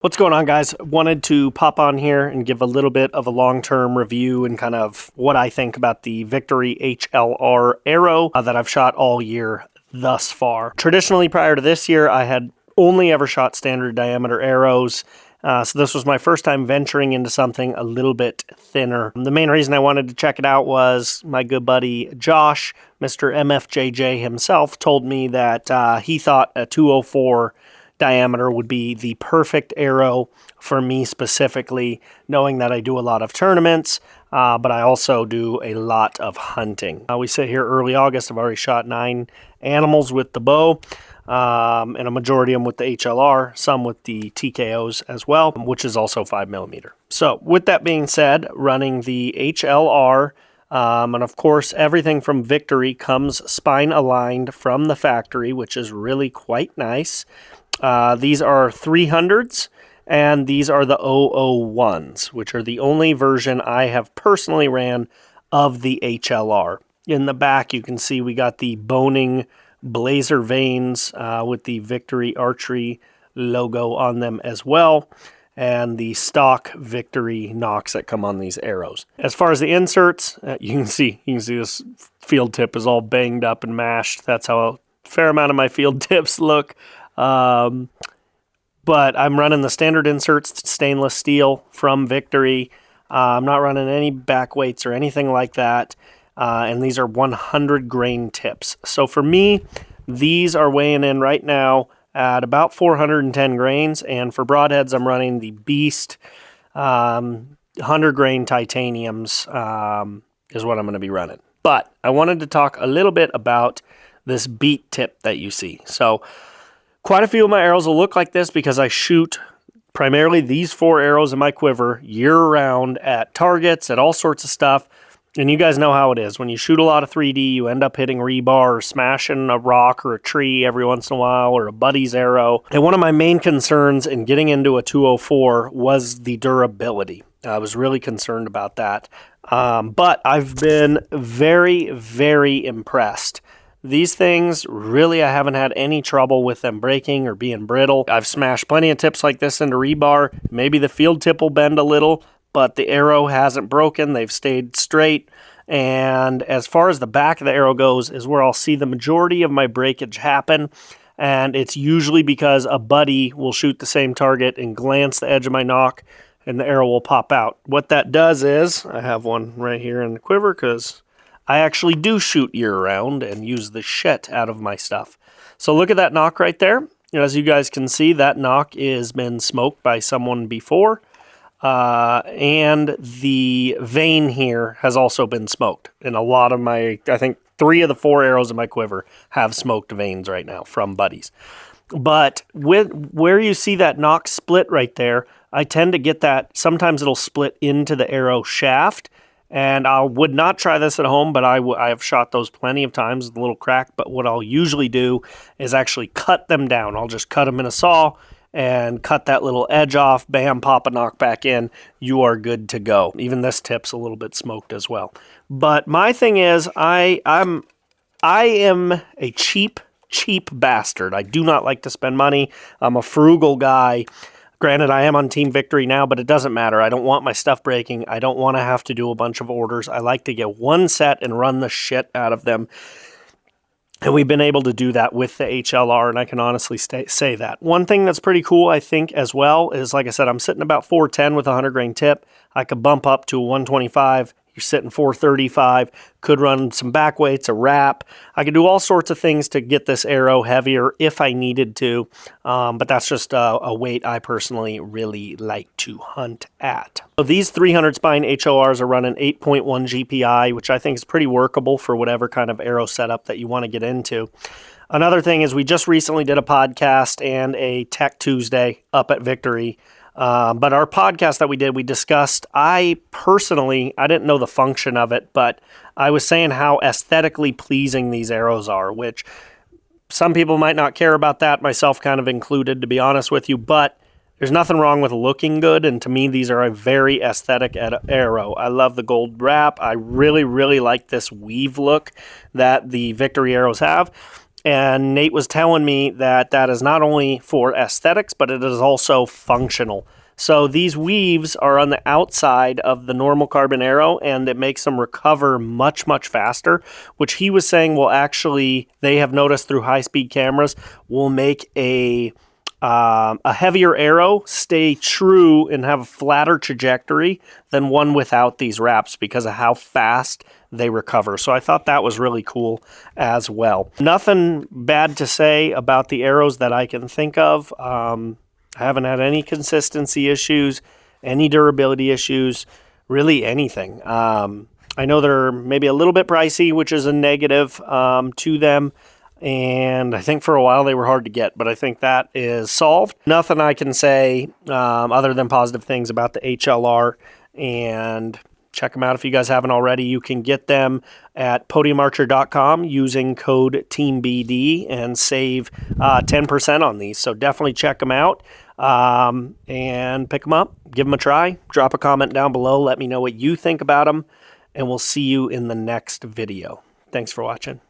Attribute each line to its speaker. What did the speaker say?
Speaker 1: What's going on, guys? Wanted to pop on here and give a little bit of a long-term review and kind of what I think about the Victory HLR arrow that I've shot all year thus far. Traditionally, prior to this year, I had only ever shot standard diameter arrows. So this was my first time venturing into something a little bit thinner. The main reason I wanted to check it out was my good buddy Josh, Mr. MFJJ himself, told me that he thought a 204 diameter would be the perfect arrow for me specifically, knowing that I do a lot of tournaments, but I also do a lot of hunting. We sit here early August. I've already shot 9 animals with the bow, and a majority of them with the HLR, some with the TKOs as well, which is also 5mm. So with that being said, running the HLR, and of course, everything from Victory comes spine aligned from the factory, which is really quite nice. These are 300s, and these are the 001s, which are the only version I have personally ran of the HLR. In the back, you can see we got the boning blazer vanes with the Victory Archery logo on them as well, and the stock Victory nocks that come on these arrows. As far as the inserts, you can see this field tip is all banged up and mashed. That's how a fair amount of my field tips look. But I'm running the standard inserts, stainless steel from Victory. I'm not running any back weights or anything like that. And these are 100 grain tips. So for me, these are weighing in right now at about 410 grains. And for broadheads, I'm running the Beast 100 grain titaniums is what I'm going to be running. But I wanted to talk a little bit about this beat tip that you see. So quite a few of my arrows will look like this because I shoot primarily these 4 arrows in my quiver year-round at targets, at all sorts of stuff. And you guys know how it is. When you shoot a lot of 3D, you end up hitting rebar or smashing a rock or a tree every once in a while, or a buddy's arrow. And one of my main concerns in getting into a 204 was the durability. I was really concerned about that. But I've been very, very impressed. These things, really, I haven't had any trouble with them breaking or being brittle. I've smashed plenty of tips like this into rebar. Maybe the field tip will bend a little, but the arrow hasn't broken. They've stayed straight. And as far as the back of the arrow goes is where I'll see the majority of my breakage happen. And it's usually because a buddy will shoot the same target and glance the edge of my nock, and the arrow will pop out. What that does is, I have one right here in the quiver because I actually do shoot year-round and use the shit out of my stuff. So look at that nock right there. As you guys can see, that nock has been smoked by someone before. And the vane here has also been smoked. And a lot of my, I think 3 of the 4 arrows in my quiver have smoked vanes right now from buddies. But where you see that nock split right there, I tend to get that, sometimes it'll split into the arrow shaft. And I would not try this at home, but I have shot those plenty of times with a little crack. But what I'll usually do is actually cut them down. I'll just cut them in a saw and cut that little edge off. Bam, pop a knock back in. You are good to go. Even this tip's a little bit smoked as well. But my thing is, I am a cheap bastard. I do not like to spend money. I'm a frugal guy. Granted, I am on Team Victory now, but it doesn't matter. I don't want my stuff breaking. I don't want to have to do a bunch of orders. I like to get one set and run the shit out of them. And we've been able to do that with the HLR, and I can honestly say that. One thing that's pretty cool, I think, as well, is, like I said, I'm sitting about 410 with a 100 grain tip. I could bump up to 125. You're sitting 435, could run some back weights, a wrap. I could do all sorts of things to get this arrow heavier if I needed to, but that's just a weight I personally really like to hunt at. So these 300 spine HLRs are running 8.1 GPI, which I think is pretty workable for whatever kind of arrow setup that you want to get into. Another thing is we just recently did a podcast and a Tech Tuesday up at Victory. But our podcast that we did, we discussed, I didn't know the function of it, but I was saying how aesthetically pleasing these arrows are, which some people might not care about that, myself kind of included, to be honest with you, but there's nothing wrong with looking good, and to me, these are a very aesthetic arrow. I love the gold wrap. I really, really like this weave look that the Victory arrows have. And Nate was telling me that that is not only for aesthetics, but it is also functional. So these weaves are on the outside of the normal carbon arrow, and it makes them recover much, much faster, which he was saying will actually, they have noticed through high-speed cameras, will make a heavier arrow stay true and have a flatter trajectory than one without these wraps because of how fast they recover. So I thought that was really cool as well. Nothing bad to say about the arrows that I can think of. I haven't had any consistency issues, any durability issues, really anything. I know they're maybe a little bit pricey, which is a negative to them. And I think for a while they were hard to get, but I think that is solved. Nothing I can say other than positive things about the HLR, and check them out if you guys haven't already. You can get them at podiumarcher.com using code teambd and save 10% on these. So definitely check them out and pick them up. Give them a try. Drop a comment down below. Let me know what you think about them, and we'll see you in the next video. Thanks for watching.